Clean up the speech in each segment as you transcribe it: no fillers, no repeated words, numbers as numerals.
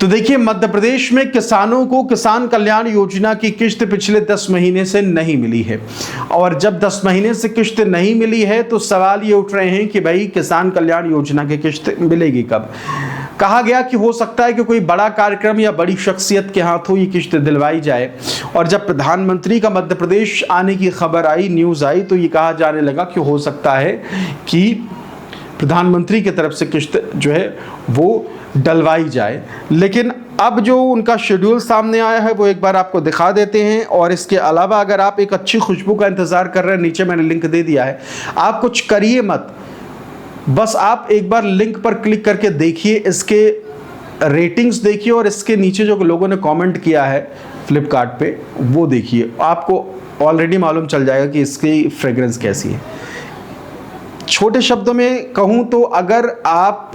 तो देखिए, मध्य प्रदेश में किसानों को किसान कल्याण योजना की किश्त पिछले 10 महीने से नहीं मिली है। और जब 10 महीने से किश्त नहीं मिली है तो सवाल ये उठ रहे हैं कि भाई किसान कल्याण योजना की किश्त मिलेगी कब। कहा गया कि हो सकता है कि कोई बड़ा कार्यक्रम या बड़ी शख्सियत के हाथों ये किश्त दिलवाई जाए। और जब प्रधानमंत्री का मध्य प्रदेश आने की खबर आई, न्यूज़ आई, तो ये कहा जाने लगा कि हो सकता है कि प्रधानमंत्री की तरफ से किश्त जो है वो डलवाई जाए। लेकिन अब जो उनका शेड्यूल सामने आया है वो एक बार आपको दिखा देते हैं। और इसके अलावा अगर आप एक अच्छी खुशबू का इंतज़ार कर रहे हैं, नीचे मैंने लिंक दे दिया है, आप कुछ करिए मत, बस आप एक बार लिंक पर क्लिक करके देखिए, इसके रेटिंग्स देखिए और इसके नीचे जो लोगों ने कमेंट किया है फ्लिपकार्ट पे वो देखिए। आपको ऑलरेडी मालूम चल जाएगा कि इसकी फ्रेग्रेंस कैसी है। छोटे शब्दों में कहूँ तो अगर आप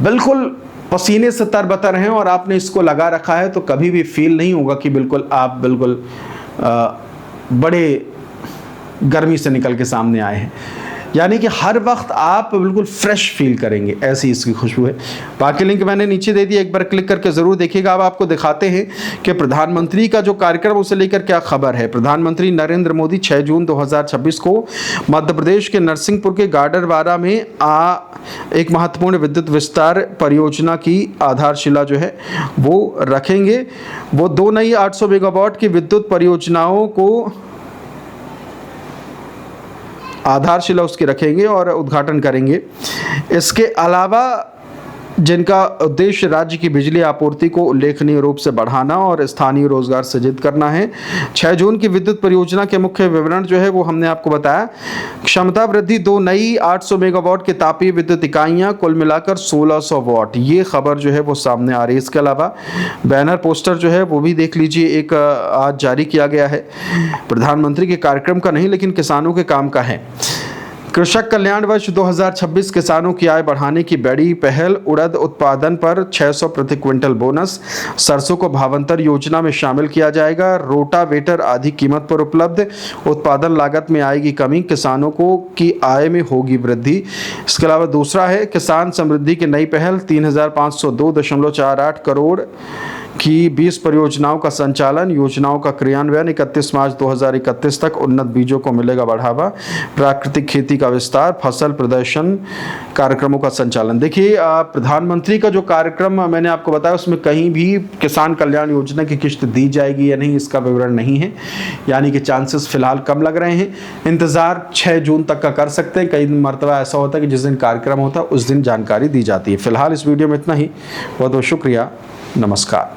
बिल्कुल पसीने से तरबतर हैं और आपने इसको लगा रखा है तो कभी भी फील नहीं होगा कि बिल्कुल आप बिल्कुल बड़े गर्मी से निकल के सामने आए हैं। यानी कि हर वक्त आप बिल्कुल फ्रेश फील करेंगे, ऐसी इसकी खुशबू है। बाकी लिंक मैंने नीचे दे दिया, एक बार क्लिक करके ज़रूर देखिएगा। अब आपको दिखाते हैं कि प्रधानमंत्री का जो कार्यक्रम उसे लेकर क्या खबर है। प्रधानमंत्री नरेंद्र मोदी 6 जून 2026 को मध्य प्रदेश के नरसिंहपुर के गाडरवारा में एक महत्वपूर्ण विद्युत विस्तार परियोजना की आधारशिला जो है वो रखेंगे। वो 2 नई 800 मेगावाट की विद्युत परियोजनाओं को आधारशिला उसकी रखेंगे और उद्घाटन करेंगे। इसके अलावा जिनका उद्देश्य राज्य की बिजली आपूर्ति को उल्लेखनीय रूप से बढ़ाना और स्थानीय रोजगार सृजित करना है। 6 जून की विद्युत परियोजना के मुख्य विवरण जो है वो हमने आपको बताया। क्षमता वृद्धि 2 नई 800 मेगावाट की तापीय विद्युत इकाइयां, कुल मिलाकर 1600 वाट। ये खबर जो है वो सामने आ रही है। इसके अलावा बैनर पोस्टर जो है वो भी देख लीजिए, एक आज जारी किया गया है। प्रधानमंत्री के कार्यक्रम का नहीं लेकिन किसानों के काम का है। कृषक कल्याण वर्ष 2026 किसानों की आय बढ़ाने की बड़ी पहल। उड़द उत्पादन पर 600 प्रति क्विंटल बोनस। सरसों को भावांतर योजना में शामिल किया जाएगा। रोटावेटर आधी कीमत पर उपलब्ध। उत्पादन लागत में आएगी कमी, किसानों को की आय में होगी वृद्धि। इसके अलावा दूसरा है किसान समृद्धि की नई पहल। 3502.48 करोड़ की 20 परियोजनाओं का संचालन। योजनाओं का क्रियान्वयन 31 मार्च 2031 तक। उन्नत बीजों को मिलेगा बढ़ावा। प्राकृतिक खेती का विस्तार। फसल प्रदर्शन कार्यक्रमों का संचालन। देखिए, प्रधानमंत्री का जो कार्यक्रम मैंने आपको बताया उसमें कहीं भी किसान कल्याण योजना की किश्त दी जाएगी या नहीं इसका विवरण नहीं है, यानी कि चांसेस फिलहाल कम लग रहे हैं। इंतज़ार 6 जून तक का कर सकते हैं। कई मरतबा ऐसा होता है कि जिस दिन कार्यक्रम होता है उस दिन जानकारी दी जाती है। फिलहाल इस वीडियो में इतना ही। बहुत बहुत शुक्रिया। नमस्कार।